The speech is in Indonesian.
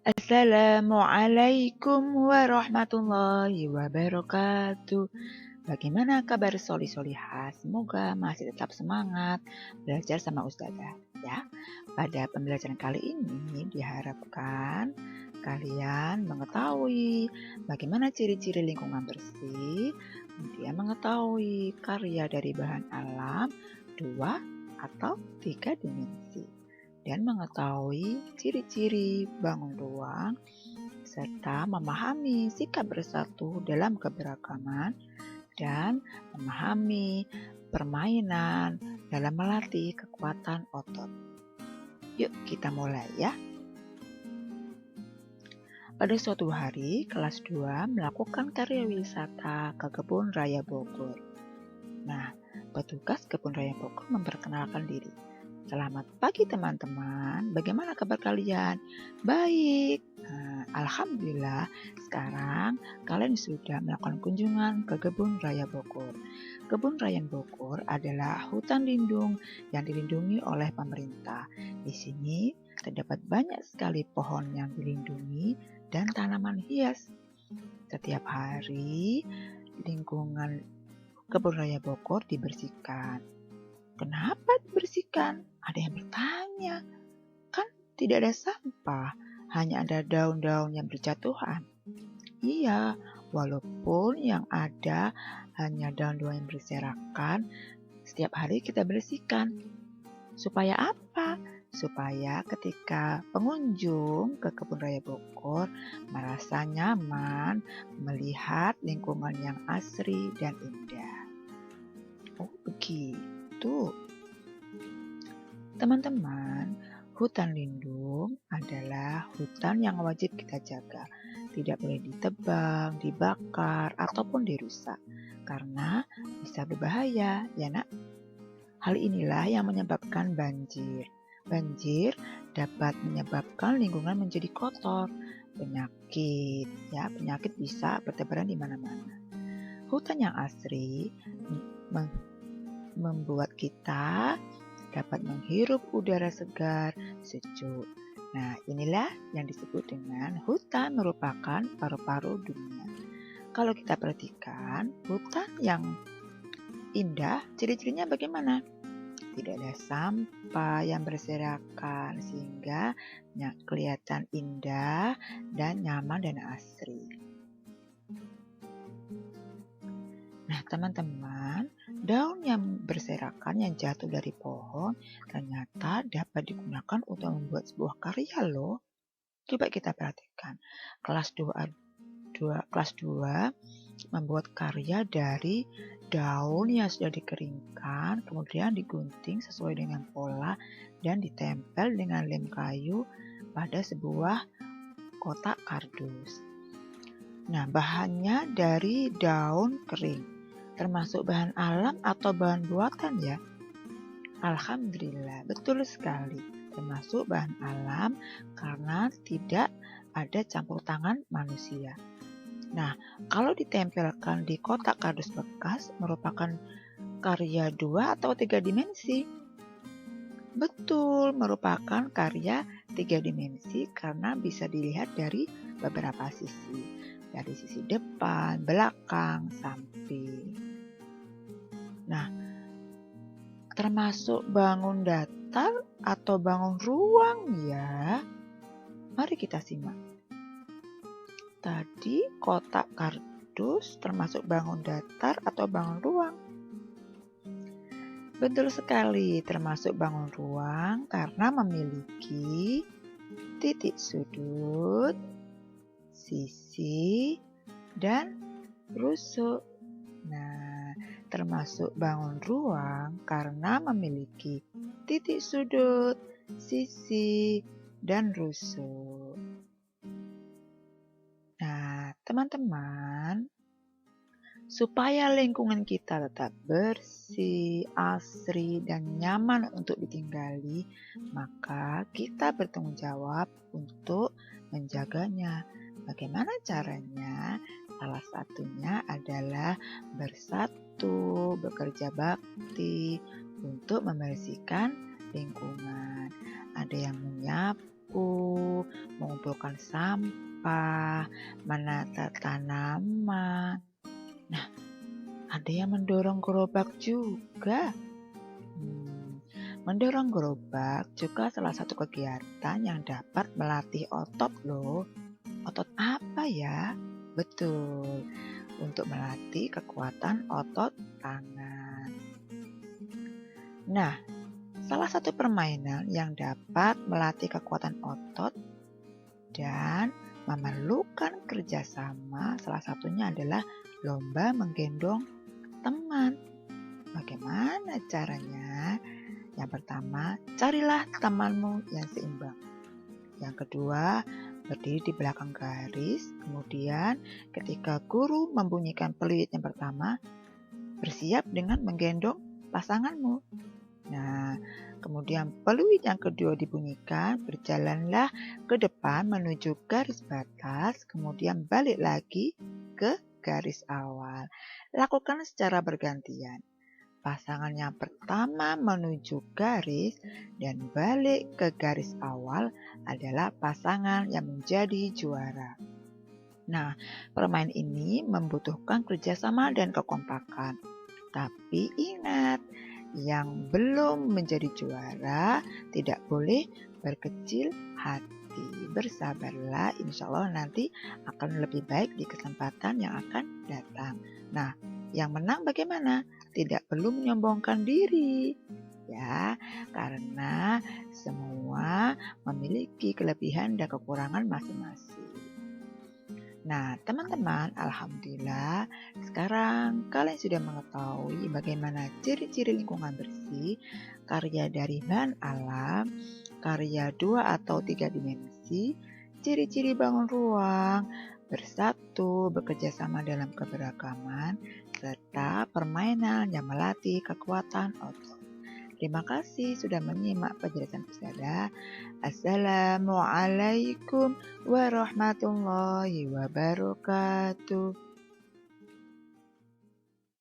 Assalamualaikum warahmatullahi wabarakatuh. Bagaimana kabar soli-solihah? Semoga masih tetap semangat belajar sama Ustazah ya. Pada pembelajaran kali ini diharapkan kalian mengetahui bagaimana ciri-ciri lingkungan bersih, kemudian mengetahui karya dari bahan alam 2 atau 3 dimensi, dan mengetahui ciri-ciri bangun ruang, serta memahami sikap bersatu dalam keberagaman, dan memahami permainan dalam melatih kekuatan otot. Yuk kita mulai ya. Pada suatu hari, kelas 2 melakukan karya wisata ke Kebun Raya Bogor. Nah, petugas Kebun Raya Bogor memperkenalkan diri. Selamat pagi teman-teman, bagaimana kabar kalian? Baik, alhamdulillah sekarang kalian sudah melakukan kunjungan ke Kebun Raya Bogor. Kebun Raya Bogor adalah hutan lindung yang dilindungi oleh pemerintah. Di sini terdapat banyak sekali pohon yang dilindungi dan tanaman hias. Setiap hari lingkungan Kebun Raya Bogor dibersihkan. Kenapa dibersihkan? Ada yang bertanya. Kan tidak ada sampah, hanya ada daun-daun yang berjatuhan. Iya, walaupun yang ada hanya daun-daun yang berserakan, setiap hari kita bersihkan. Supaya apa? Supaya ketika pengunjung ke Kebun Raya Bogor merasa nyaman melihat lingkungan yang asri dan indah. Oh, begitu. Teman-teman, hutan lindung adalah hutan yang wajib kita jaga. Tidak boleh ditebang, dibakar, ataupun dirusak, karena bisa berbahaya, ya nak? Hal inilah yang menyebabkan banjir. Banjir dapat menyebabkan lingkungan menjadi kotor, penyakit bisa bertebaran di mana-mana. Hutan yang asri membuat kita dapat menghirup udara segar, sejuk. Nah, inilah yang disebut dengan hutan merupakan paru-paru dunia. Kalau kita perhatikan, hutan yang indah, ciri-cirinya bagaimana? Tidak ada sampah yang berserakan sehingga kelihatan indah dan nyaman dan asri. Nah, teman-teman, daun yang berserakan yang jatuh dari pohon ternyata dapat digunakan untuk membuat sebuah karya loh. Coba kita perhatikan. Kelas 2 membuat karya dari daun yang sudah dikeringkan, kemudian digunting sesuai dengan pola dan ditempel dengan lem kayu pada sebuah kotak kardus. Nah, bahannya dari daun kering, termasuk bahan alam atau bahan buatan ya? Alhamdulillah, betul sekali, termasuk bahan alam karena tidak ada campur tangan manusia. Nah, kalau ditempelkan di kotak kardus bekas merupakan karya 2 atau 3 dimensi. Betul, merupakan karya 3 dimensi karena bisa dilihat dari beberapa sisi. Dari sisi depan, belakang, samping. Nah, termasuk bangun datar atau bangun ruang ya? Mari kita simak. Tadi kotak kardus termasuk bangun datar atau bangun ruang? Betul sekali, termasuk bangun ruang karena memiliki titik sudut, sisi, dan rusuk. Nah, termasuk bangun ruang karena memiliki titik sudut, sisi, dan rusuk. Nah, teman-teman, supaya lingkungan kita tetap bersih, asri, dan nyaman untuk ditinggali, maka kita bertanggung jawab untuk menjaganya. Bagaimana caranya? Salah satunya adalah bersatu, bekerja bakti untuk membersihkan lingkungan. Ada yang menyapu, sapu, mengumpulkan sampah, menata tanaman. Nah, ada yang mendorong gerobak juga. Mendorong gerobak juga salah satu kegiatan yang dapat melatih otot loh. Otot apa ya? Betul, untuk melatih kekuatan otot tangan. Nah, salah satu permainan yang dapat melatih kekuatan otot dan memerlukan kerjasama, salah satunya adalah lomba menggendong teman. Bagaimana caranya? Yang pertama, carilah temanmu yang seimbang. Yang kedua, berdiri di belakang garis. Kemudian, ketika guru membunyikan peluit yang pertama, bersiap dengan menggendong pasanganmu. Nah, kemudian peluit yang kedua dibunyikan, berjalanlah ke depan menuju garis batas, kemudian balik lagi ke garis awal. Lakukan secara bergantian. Pasangan yang pertama menuju garis dan balik ke garis awal adalah pasangan yang menjadi juara. Nah, permainan ini membutuhkan kerjasama dan kekompakan. Tapi ingat, yang belum menjadi juara tidak boleh berkecil hati. Bersabarlah, insya Allah nanti akan lebih baik di kesempatan yang akan datang. Nah, yang menang bagaimana? Tidak perlu menyombongkan diri, ya, karena semua memiliki kelebihan dan kekurangan masing-masing. Nah, teman-teman, alhamdulillah sekarang kalian sudah mengetahui bagaimana ciri-ciri lingkungan bersih, karya dari bahan alam, karya 2 atau 3 dimensi, ciri-ciri bangun ruang, bersatu, bekerja sama dalam keberagaman, serta permainan yang melatih kekuatan otot. Terima kasih sudah menyimak penjelasan Ustazah. Assalamualaikum warahmatullahi wabarakatuh.